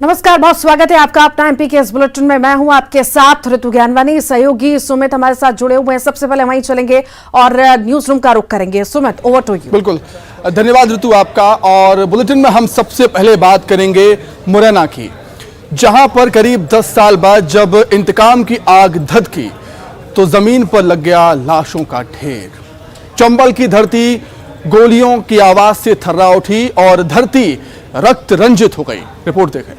नमस्कार, बहुत स्वागत है आपका अपना एमपी के इस बुलेटिन में। मैं हूं आपके साथ ऋतु ज्ञानवानी। सहयोगी सुमित हमारे साथ जुड़े हुए हैं। सबसे पहले वहीं चलेंगे और न्यूज रूम का रुख करेंगे। Sumit, over to you. बिल्कुल, धन्यवाद ऋतु आपका। और बुलेटिन में हम सबसे पहले बात करेंगे मुरैना की, जहां पर करीब 10 साल बाद जब इंतकाम की आग धधकी तो जमीन पर लग गया लाशों का ढेर। चंबल की धरती गोलियों की आवाज से थर्रा उठी और धरती रक्त रंजित हो गई। रिपोर्ट देखें।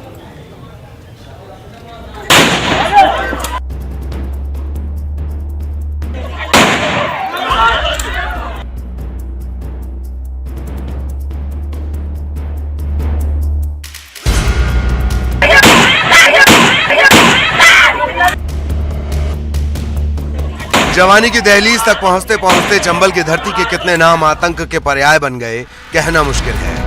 जवानी की दहलीज तक पहुंचते पहुंचते चंबल की धरती के कितने नाम आतंक के पर्याय बन गए, कहना मुश्किल है।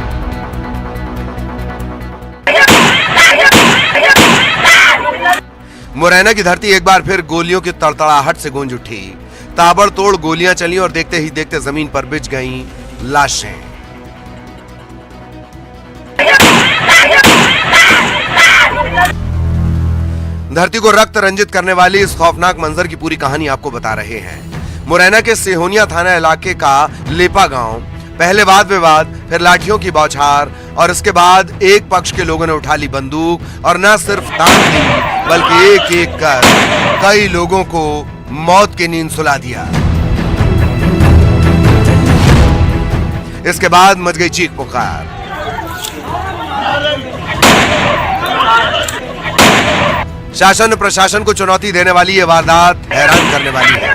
मुरैना की धरती एक बार फिर गोलियों की तड़तड़ाहट से गूंज उठी। ताबड़तोड़ गोलियां चली और देखते ही देखते जमीन पर बिछ गईं लाशें। धरती को रक्त रंजित करने वाली इस खौफनाक मंजर की पूरी कहानी आपको बता रहे हैं। मुरैना के सिहोनिया थाना इलाके का लेपा गांव। पहले वाद विवाद, फिर लाठियों की बौछार और इसके बाद एक पक्ष के लोगों ने उठा ली बंदूक और न सिर्फ तान दी बल्कि एक एक कर कई लोगों को मौत की नींद सुला दिया। इसके बाद मच गई चीख पुकार। शासन प्रशासन को चुनौती देने वाली ये वारदात हैरान करने वाली है।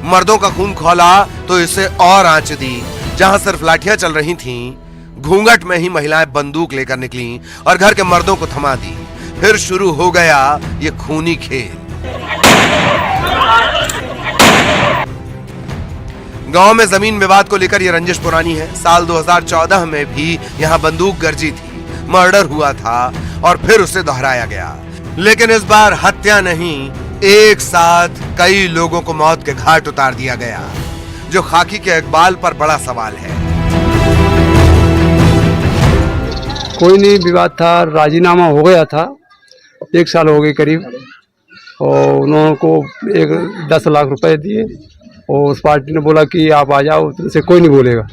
मर्दों का खून खौला तो इसे और आंच दी। जहां सिर्फ लाठियां चल रही थीं, घूंघट में ही महिलाएं बंदूक लेकर निकली और घर के मर्दों को थमा दी। फिर शुरू हो गया ये खूनी खेल। गांव में जमीन विवाद को लेकर यह रंजिश पुरानी है। साल 2014 में भी यहां बंदूक गर्जी थी, मर्डर हुआ था और फिर उसे दोहराया गया। लेकिन इस बार हत्या नहीं, एक साथ कई लोगों को मौत के घाट उतार दिया गया, जो खाकी के इकबाल पर बड़ा सवाल है। कोई नहीं विवाद था, राजीनामा हो गया था, 1 साल हो गए करीब। और उन्होंने को 10 लाख रुपए दिए और उस पार्टी ने बोला कि आप आ जाओ, तुमसे कोई नहीं बोलेगा।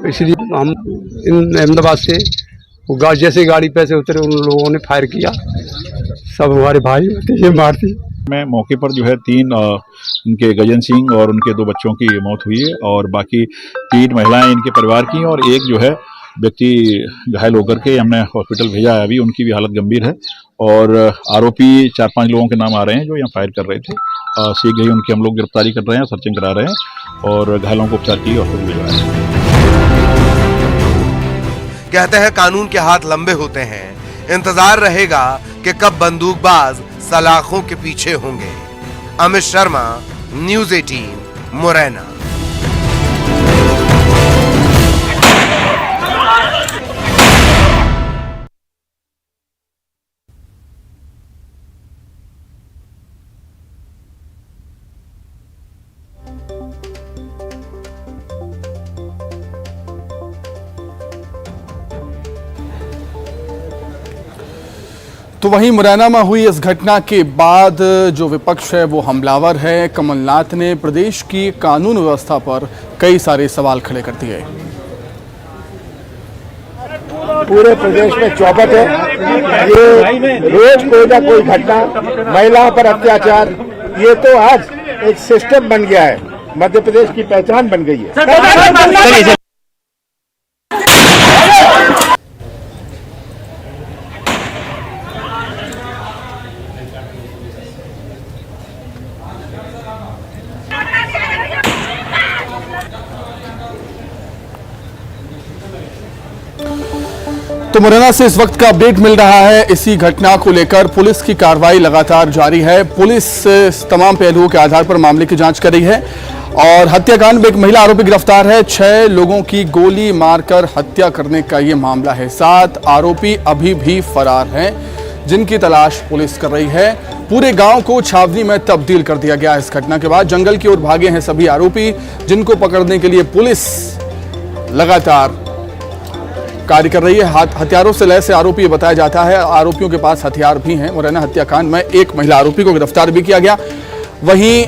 इसलिए हम अहमदाबाद से जैसे गाड़ी पे से उतरे, उन लोगों ने फायर किया। सब हमारे भाई होते ये मार दी। मैं मौके पर जो है 3 उनके गजन सिंह और उनके 2 बच्चों की मौत हुई है और बाकी 3 महिलाएं इनके परिवार की और एक जो है व्यक्ति घायल होकर के हमने हॉस्पिटल भेजा है। अभी उनकी भी हालत गंभीर है और आरोपी 4-5 लोगों के नाम आ रहे हैं जो यहाँ फायर कर रहे थे। शीघ्र ही उनकी हम लोग गिरफ्तारी कर रहे हैं, सर्चिंग करा रहे हैं और घायलों को उपचार के लिए हॉस्पिटल भिजवाया है। कहते हैं कानून के हाथ लंबे होते हैं। इंतजार रहेगा कि कब बंदूकबाज सलाखों के पीछे होंगे। अमित शर्मा, न्यूज़ 18, मुरैना। तो वहीं मुरैना में हुई इस घटना के बाद जो विपक्ष है वो हमलावर है। कमलनाथ ने प्रदेश की कानून व्यवस्था पर कई सारे सवाल खड़े कर दिए। पूरे प्रदेश में चौपट है। ये रोज कोई ना कोई घटना, महिलाओं पर अत्याचार, ये तो आज एक सिस्टम बन गया है, मध्य प्रदेश की पहचान बन गई है। तो मुरैना से इस वक्त का अपडेट मिल रहा है। इसी घटना को लेकर पुलिस की कार्रवाई लगातार जारी है। पुलिस तमाम पहलुओं के आधार पर मामले की जांच कर रही है और हत्याकांड में एक महिला आरोपी गिरफ्तार है। 6 लोगों की गोली मारकर हत्या करने का ये मामला है। 7 आरोपी अभी भी फरार हैं, जिनकी तलाश पुलिस कर रही है। पूरे गांव को छावनी में तब्दील कर दिया गया। इस घटना के बाद जंगल की ओर भागे हैं सभी आरोपी, जिनको पकड़ने के लिए पुलिस लगातार कार्य कर रही है। हथियारों से लैस आरोपी बताया जाता है। आरोपियों के पास हथियार भी हैं। मुरैना हत्याकांड में एक महिला आरोपी को गिरफ्तार भी किया गया। वहीं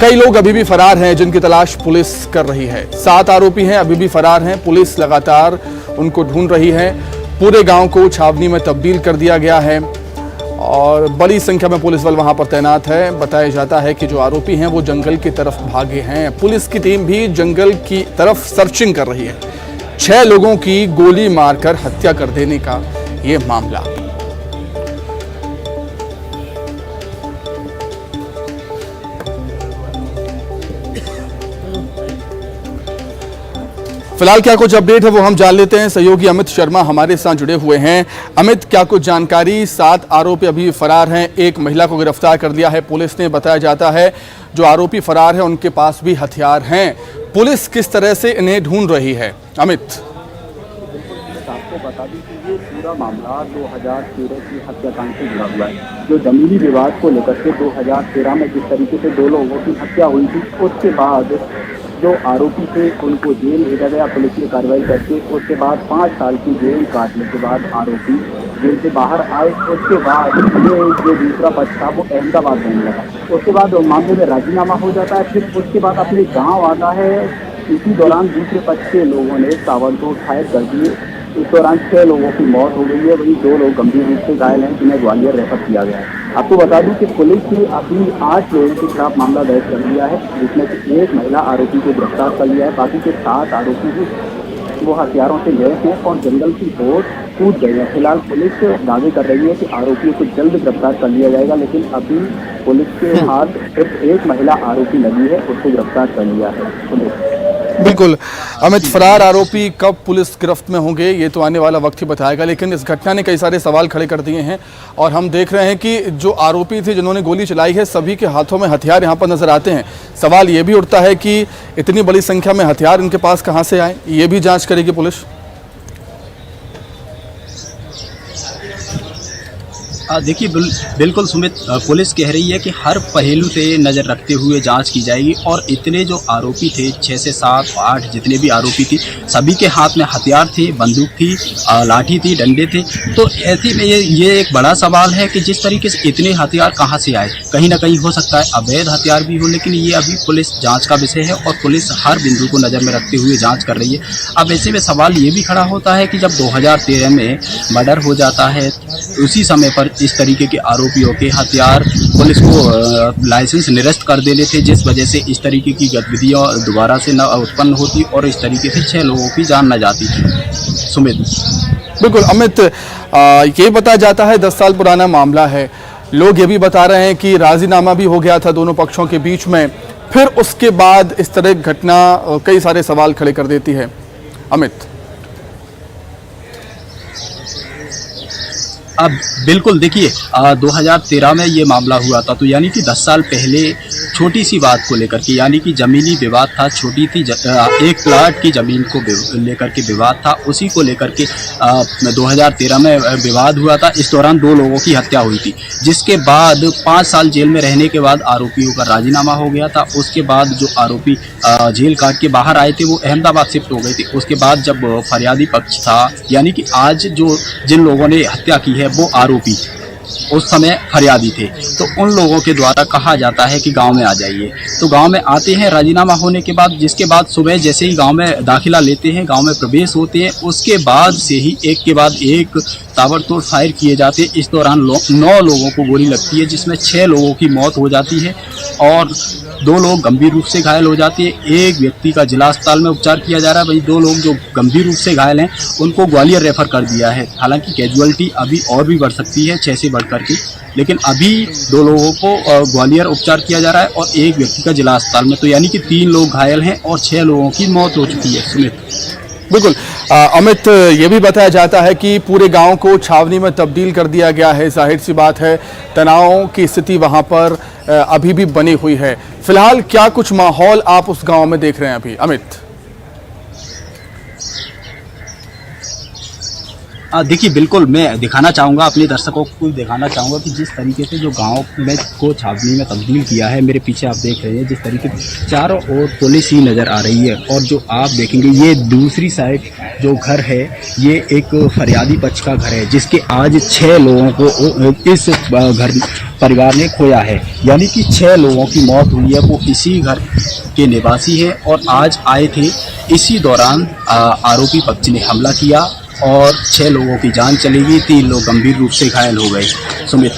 कई लोग अभी भी फरार हैं, जिनकी तलाश पुलिस कर रही है। 7 आरोपी हैं, अभी भी फरार हैं। पुलिस लगातार उनको ढूंढ रही है। पूरे गांव को छावनी में तब्दील कर दिया गया है और बड़ी संख्या में पुलिस बल वहां पर तैनात है। बताया जाता है कि जो आरोपी हैं वो जंगल की तरफ भागे हैं। पुलिस की टीम भी जंगल की तरफ सर्चिंग कर रही है। 6 लोगों की गोली मारकर हत्या कर देने का ये मामला। फिलहाल क्या कुछ अपडेट है वो हम जान लेते हैं। सहयोगी अमित शर्मा हमारे साथ जुड़े हुए हैं। अमित, क्या कुछ जानकारी? 7 आरोपी अभी फरार हैं, एक महिला को गिरफ्तार कर लिया है पुलिस ने। बताया जाता है जो आरोपी फरार है उनके पास भी हथियार हैं। पुलिस किस तरह से इन्हें ढूंढ रही है? अमित, आपको बता दूं कि ये पूरा मामला 2013 की हत्याकांड से जुड़ा हुआ है। जो जमीनी विवाद को लेकर के 2013 में जिस तरीके से 2 लोगों की हत्या हुई थी, उसके बाद जो आरोपी थे उनको जेल भेजा गया पुलिस की कार्रवाई करके। उसके बाद 5 साल की जेल काटने के बाद आरोपी जेल से बाहर आए। उसके बाद ये जो दूसरा पक्ष था वो अहमदाबाद रहने लगा। उसके बाद मामले में राजीनामा हो जाता है। फिर उसके बाद अपने गाँव आता है। इसी दौरान दूसरे पक्ष के लोगों ने ताबड़तोड़ फायर कर दिए। इस दौरान 6 लोगों की मौत हो गई है। वहीं 2 लोग गंभीर रूप से घायल हैं, जिन्हें ग्वालियर रेफर किया गया है। आपको बता दूं कि पुलिस ने अभी 8 लोगों के खिलाफ मामला दर्ज कर लिया है, जिसमें से 1 महिला आरोपी को गिरफ्तार कर लिया है। बाकी के 7 आरोपी वो हथियारों से गए हैं और जंगल की ओर कूद गए हैं। फिलहाल पुलिस दावे कर रही है कि आरोपियों को जल्द गिरफ्तार कर लिया जाएगा, लेकिन अभी पुलिस के हाथ सिर्फ 1 महिला आरोपी लगी है, उसको गिरफ्तार कर लिया है पुलिस। बिल्कुल अमित, फरार आरोपी कब पुलिस गिरफ्त में होंगे ये तो आने वाला वक्त ही बताएगा, लेकिन इस घटना ने कई सारे सवाल खड़े कर दिए हैं। और हम देख रहे हैं कि जो आरोपी थे जिन्होंने गोली चलाई है, सभी के हाथों में हथियार यहाँ पर नजर आते हैं। सवाल ये भी उठता है कि इतनी बड़ी संख्या में हथियार इनके पास कहाँ से आए, ये भी जांच करेगी पुलिस। देखिए बिल्कुल सुमित, पुलिस कह रही है कि हर पहलू से नज़र रखते हुए जांच की जाएगी। और इतने जो आरोपी थे, 6 से 7 8 जितने भी आरोपी थी, सभी के हाथ में हथियार थे, बंदूक थी, लाठी थी, डंडे थे। तो ऐसे में ये एक बड़ा सवाल है कि जिस तरीके से इतने हथियार कहाँ से आए। कहीं ना कहीं हो सकता है अवैध हथियार भी हो, लेकिन ये अभी पुलिस जाँच का विषय है और पुलिस हर बिंदु को नज़र में रखते हुए जाँच कर रही है। अब ऐसे में सवाल ये भी खड़ा होता है कि जब 2013 में मर्डर हो जाता है, उसी समय पर इस तरीके के आरोपियों के हथियार पुलिस को लाइसेंस निरस्त कर देने थे, जिस वजह से इस तरीके की गतिविधियां दोबारा से न उत्पन्न होती और इस तरीके से 6 लोगों की जान न जाती। सुमित, बिल्कुल अमित, ये बताया जाता है 10 साल पुराना मामला है। लोग ये भी बता रहे हैं कि राजीनामा भी हो गया था दोनों पक्षों के बीच में, फिर उसके बाद इस तरह की घटना कई सारे सवाल खड़े कर देती है। अमित, अब बिल्कुल देखिए 2013 में ये मामला हुआ था, तो यानी कि 10 साल पहले छोटी सी बात को लेकर के, यानी कि ज़मीनी विवाद था, छोटी थी एक प्लाट की ज़मीन को लेकर के विवाद था, उसी को लेकर के 2013 में विवाद हुआ था। इस दौरान 2 लोगों की हत्या हुई थी, जिसके बाद 5 साल जेल में रहने के बाद आरोपियों का राजीनामा हो गया था। उसके बाद जो आरोपी जेल काट के बाहर आए थे वो अहमदाबाद शिफ्ट हो गए थे। उसके बाद जब फरियादी पक्ष था, यानी कि आज जो जिन लोगों ने हत्या की है वो आरोपी उस समय फरियादी थे, तो उन लोगों के द्वारा कहा जाता है कि गांव में आ जाइए। तो गांव में आते हैं राजीनामा होने के बाद, जिसके बाद सुबह जैसे ही गांव में दाखिला लेते हैं, गांव में प्रवेश होते हैं, उसके बाद से ही एक के बाद एक ताबड़तोड़ फायर किए जाते हैं। इस दौरान 9 लोगों को गोली लगती है, जिसमें 6 लोगों की मौत हो जाती है और 2 लोग गंभीर रूप से घायल हो जाते हैं। एक व्यक्ति का जिला अस्पताल में उपचार किया जा रहा है, वही 2 लोग जो गंभीर रूप से घायल हैं उनको ग्वालियर रेफर कर दिया है। हालांकि कैजुअलिटी अभी और भी बढ़ सकती है 6 से बढ़ करके, लेकिन अभी 2 लोगों को ग्वालियर उपचार किया जा रहा है और एक व्यक्ति का जिला अस्पताल में, तो यानी कि 3 लोग घायल हैं और 6 लोगों की मौत हो चुकी है। सुमित, बिल्कुल अमित, ये भी बताया जाता है कि पूरे गांव को छावनी में तब्दील कर दिया गया है। जाहिर सी बात है तनाव की स्थिति वहां पर अभी भी बनी हुई है। फिलहाल क्या कुछ माहौल आप उस गांव में देख रहे हैं अभी? अमित, देखिए बिल्कुल मैं दिखाना चाहूँगा, अपने दर्शकों को दिखाना चाहूँगा कि जिस तरीके से जो गांव में को छावनी में तब्दील किया है, मेरे पीछे आप देख रहे हैं जिस तरीके से चारों ओर पुलिस ही नज़र आ रही है। और जो आप देखेंगे ये दूसरी साइड जो घर है ये एक फरियादी पक्ष का घर है, जिसके आज 6 लोगों को इस घर परिवार ने खोया है, यानी कि 6 लोगों की मौत हुई है। वो इसी घर के निवासी है और आज आए थे, इसी दौरान आरोपी पक्ष ने हमला किया और 6 लोगों की जान चली गई, 3 लोग गंभीर रूप से घायल हो गए। सुमित।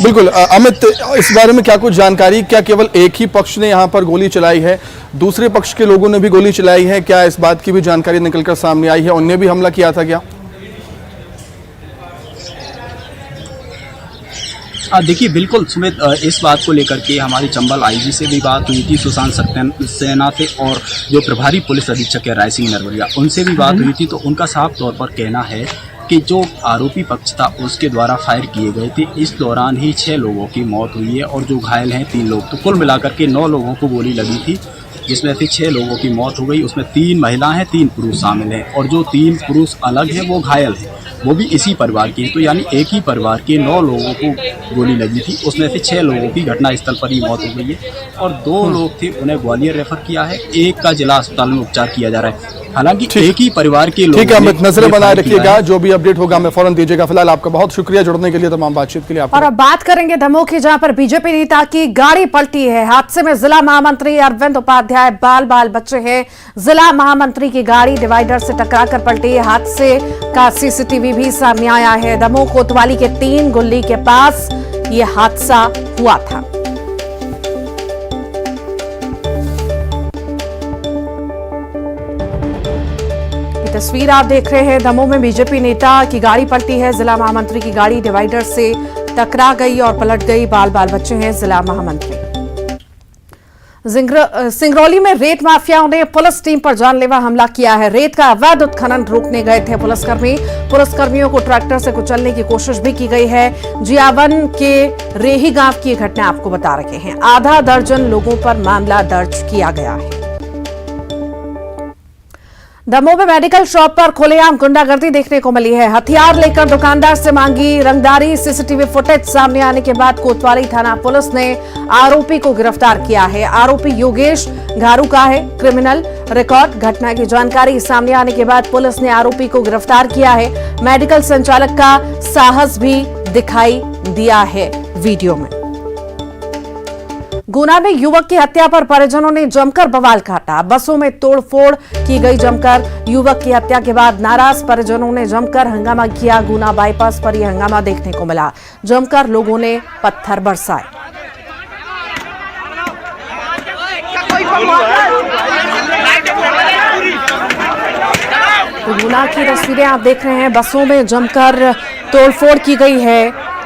बिल्कुल अमित, इस बारे में क्या कुछ जानकारी, क्या केवल एक ही पक्ष ने यहाँ पर गोली चलाई है, दूसरे पक्ष के लोगों ने भी गोली चलाई है, क्या इस बात की भी जानकारी निकलकर सामने आई है, उनने भी हमला किया था क्या? देखिए बिल्कुल सुमित, इस बात को लेकर के हमारी चंबल आईजी से भी बात हुई थी, सुशांत सक्सेना से, और जो प्रभारी पुलिस अधीक्षक है राय सिंह नरवरिया, उनसे भी बात हुई थी। तो उनका साफ तौर पर कहना है कि जो आरोपी पक्ष था उसके द्वारा फायर किए गए थे, इस दौरान ही 6 लोगों की मौत हुई है और जो घायल हैं 3 लोग। तो कुल मिलाकर के 9 लोगों को गोली लगी थी, जिसमें से 6 लोगों की मौत हो गई। उसमें 3 महिला हैं, 3 पुरुष शामिल हैं, और जो 3 पुरुष अलग हैं वो घायल हैं, वो भी इसी परिवार के हैं। तो यानी एक ही परिवार के 9 लोगों को गोली लगी थी, उसमें से 6 लोगों की घटनास्थल पर ही मौत हो गई है और 2 लोग थे, उन्हें ग्वालियर रेफर किया है, एक का जिला अस्पताल में उपचार किया जा रहा है। हालांकि एक ही परिवार के लोग। ठीक है अमित, नजरें बनाए रखिएगा, जो भी अपडेट होगा हमें फौरन दीजिएगा। फिलहाल आपका बहुत शुक्रिया जुड़ने के लिए, तमाम बातचीत के लिए। और अब बात करेंगे दमोह की, जहां पर बीजेपी नेता की गाड़ी पलटी है। हादसे में जिला महामंत्री अरविंद उपाध्याय बाल बच्चे हैं। जिला महामंत्री की गाड़ी डिवाइडर से टकराकर पलटी। हादसे का सीसीटीवी भी सामने आया है। दमोह कोतवाली के 3 गुल्ली के पास यह हादसा हुआ था। तस्वीर आप देख रहे हैं, दमोह में बीजेपी नेता की गाड़ी पलटी है। जिला महामंत्री की गाड़ी डिवाइडर से टकरा गई और पलट गई। बाल बच्चे हैं जिला महामंत्री। सिंगरौली में रेत माफियाओं ने पुलिस टीम पर जानलेवा हमला किया है। रेत का अवैध उत्खनन रोकने गए थे पुलिसकर्मियों को ट्रैक्टर से कुचलने की कोशिश भी की गई है। जियावन के रेही गांव की घटना आपको बता रहे हैं। आधा दर्जन लोगों पर मामला दर्ज किया गया है। दमोह में मेडिकल शॉप पर खुलेआम गुंडागर्दी देखने को मिली है। हथियार लेकर दुकानदार से मांगी रंगदारी। सीसीटीवी फुटेज सामने आने के बाद कोतवाली थाना पुलिस ने आरोपी को गिरफ्तार किया है। आरोपी योगेश घारू का है क्रिमिनल रिकॉर्ड। घटना की जानकारी सामने आने के बाद पुलिस ने आरोपी को गिरफ्तार किया है। मेडिकल संचालक का साहस भी दिखाई दिया है वीडियो में। गुना में युवक की हत्या पर परिजनों ने जमकर बवाल काटा। बसों में तोड़फोड़ की गई जमकर। युवक की हत्या के बाद नाराज परिजनों ने जमकर हंगामा किया। गुना बाईपास पर यह हंगामा देखने को मिला। जमकर लोगों ने पत्थर बरसाए। तो गुना की तस्वीरें आप देख रहे हैं। बसों में जमकर तोड़फोड़ की गई है।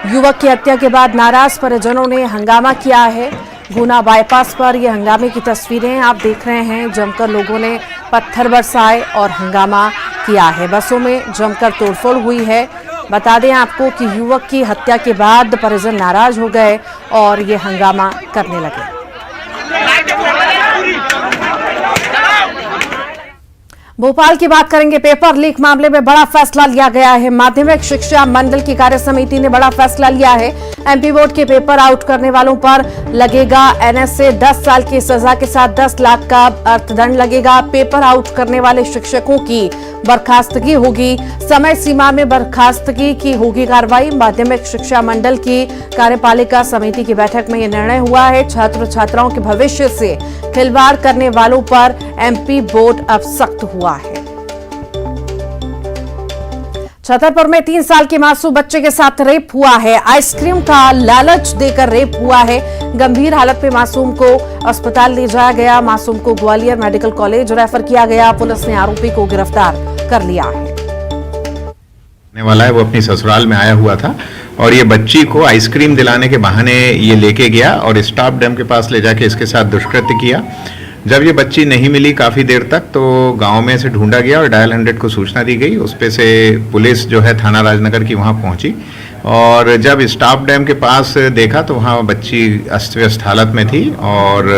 युवक की हत्या के बाद नाराज परिजनों ने हंगामा किया है। गुना बाईपास पर यह हंगामे की तस्वीरें आप देख रहे हैं। जमकर लोगों ने पत्थर बरसाए और हंगामा किया है। बसों में जमकर तोड़फोड़ हुई है। बता दें आपको कि युवक की हत्या के बाद परिजन नाराज हो गए और ये हंगामा करने लगे। भोपाल की बात करेंगे। पेपर लीक मामले में बड़ा फैसला लिया गया है। माध्यमिक शिक्षा मंडल की कार्य समिति ने बड़ा फैसला लिया है। एमपी बोर्ड के पेपर आउट करने वालों पर लगेगा एनएसए। 10 साल की सजा के साथ 10 लाख का अर्थदंड लगेगा। पेपर आउट करने वाले शिक्षकों की बर्खास्तगी होगी। समय सीमा में बर्खास्तगी की होगी कार्रवाई। माध्यमिक शिक्षा मंडल की कार्यपालिका समिति की बैठक में यह निर्णय हुआ है। छात्र छात्राओं के भविष्य से खिलवाड़ करने वालों पर एमपी बोर्ड अब सख्त हुआ है। छतरपुर में 3 साल के मासूम बच्चे के साथ रेप हुआ है। आइसक्रीम का लालच देकर रेप हुआ है। गंभीर हालत में मासूम को अस्पताल ले जाया गया। मासूम को ग्वालियर मेडिकल कॉलेज रेफर किया गया। पुलिस ने आरोपी को गिरफ्तार कर लिया है। वाला है वो अपनी ससुराल में आया हुआ था और ये बच्ची को आइसक्रीम दिलाने के बहाने ये लेके गया और स्टाफ डैम के पास ले जाके इसके साथ दुष्कृत्य किया। जब ये बच्ची नहीं मिली काफ़ी देर तक, तो गांव में से ढूंढा गया और डायल 100 को सूचना दी गई। उस पे से पुलिस जो है थाना राजनगर की वहां पहुंची और जब स्टाफ डैम के पास देखा तो वहां बच्ची अस्त व्यस्त हालत में थी और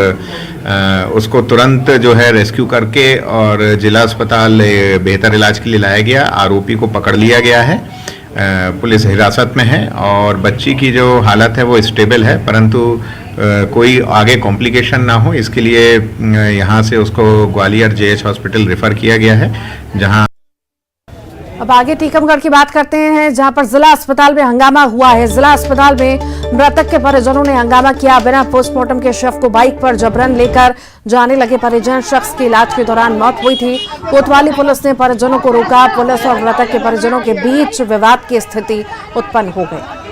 उसको तुरंत जो है रेस्क्यू करके और जिला अस्पताल बेहतर इलाज के लिए लाया गया। आरोपी को पकड़ लिया गया है, पुलिस हिरासत में है और बच्ची की जो हालत है वो स्टेबल है, परंतु कोई आगे कॉम्प्लिकेशन ना हो इसके लिए यहाँ से उसको ग्वालियर जेएच हॉस्पिटल रेफर किया गया है। जहाँ अब आगे टीकमगढ़ की बात करते हैं, जहां पर जिला अस्पताल में हंगामा हुआ है। जिला अस्पताल में मृतक के परिजनों ने हंगामा किया। बिना पोस्टमार्टम के शव को बाइक पर जबरन लेकर जाने लगे परिजन। शख्स की इलाज के दौरान मौत हुई थी। कोतवाली पुलिस ने परिजनों को रोका। पुलिस और मृतक के परिजनों के बीच विवाद की स्थिति उत्पन्न हो गई।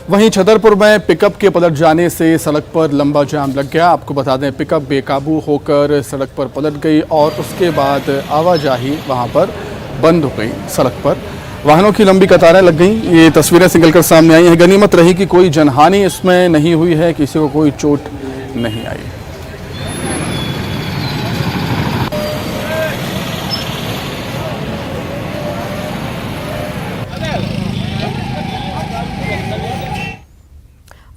वहीं छतरपुर में पिकअप के पलट जाने से सड़क पर लंबा जाम लग गया। आपको बता दें, पिकअप बेकाबू होकर सड़क पर पलट गई और उसके बाद आवाजाही वहां पर बंद हो गई। सड़क पर वाहनों की लंबी कतारें लग गईं। ये तस्वीरें निकलकर सामने आई हैं। गनीमत रही कि कोई जनहानि इसमें नहीं हुई है, किसी को कोई चोट नहीं आई।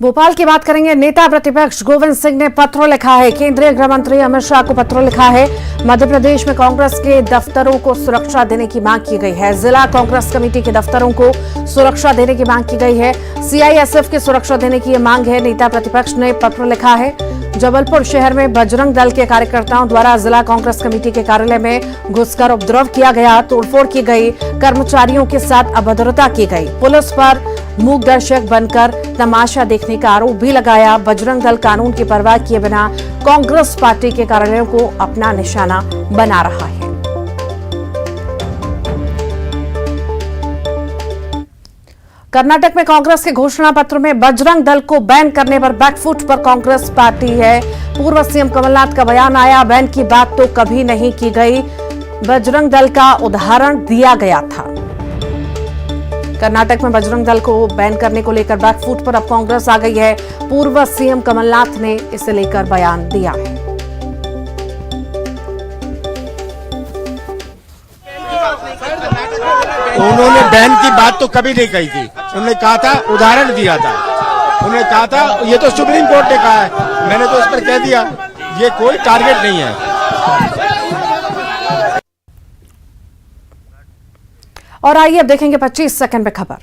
भोपाल की बात करेंगे। नेता प्रतिपक्ष गोविंद सिंह ने पत्र लिखा है। केंद्रीय गृह मंत्री अमित शाह को पत्र लिखा है। मध्य प्रदेश में कांग्रेस के दफ्तरों को सुरक्षा देने की मांग की गई है। जिला कांग्रेस कमेटी के दफ्तरों को सुरक्षा देने की मांग की गई है। सीआईएसएफ की सुरक्षा देने की मांग है। नेता प्रतिपक्ष ने पत्र लिखा है। जबलपुर शहर में बजरंग दल के कार्यकर्ताओं द्वारा जिला कांग्रेस कमेटी के कार्यालय में घुसकर उपद्रव किया गया, तोड़फोड़ की गई, कर्मचारियों के साथ अभद्रता की गई। पुलिस पर मूक दर्शक बनकर तमाशा देखने का आरोप भी लगाया। बजरंग दल कानून की परवाह किए बिना कांग्रेस पार्टी के कार्यालयों को अपना निशाना बना रहा है। कर्नाटक में कांग्रेस के घोषणा पत्र में बजरंग दल को बैन करने पर बैकफुट पर कांग्रेस पार्टी है। पूर्व सीएम कमलनाथ का बयान आया, बैन की बात तो कभी नहीं की गई, बजरंग दल का उदाहरण दिया गया था। कर्नाटक में बजरंग दल को बैन करने को लेकर बैकफुट पर अब कांग्रेस आ गई है। पूर्व सीएम कमलनाथ ने इसे लेकर बयान दिया है। उन्होंने बैन की बात तो कभी नहीं कही थी। उन्होंने कहा था, उदाहरण दिया था। उन्होंने कहा था, ये तो सुप्रीम कोर्ट ने कहा है, मैंने तो इस पर कह दिया, ये कोई टारगेट नहीं है। और आइए अब देखेंगे 25 सेकंड में खबर।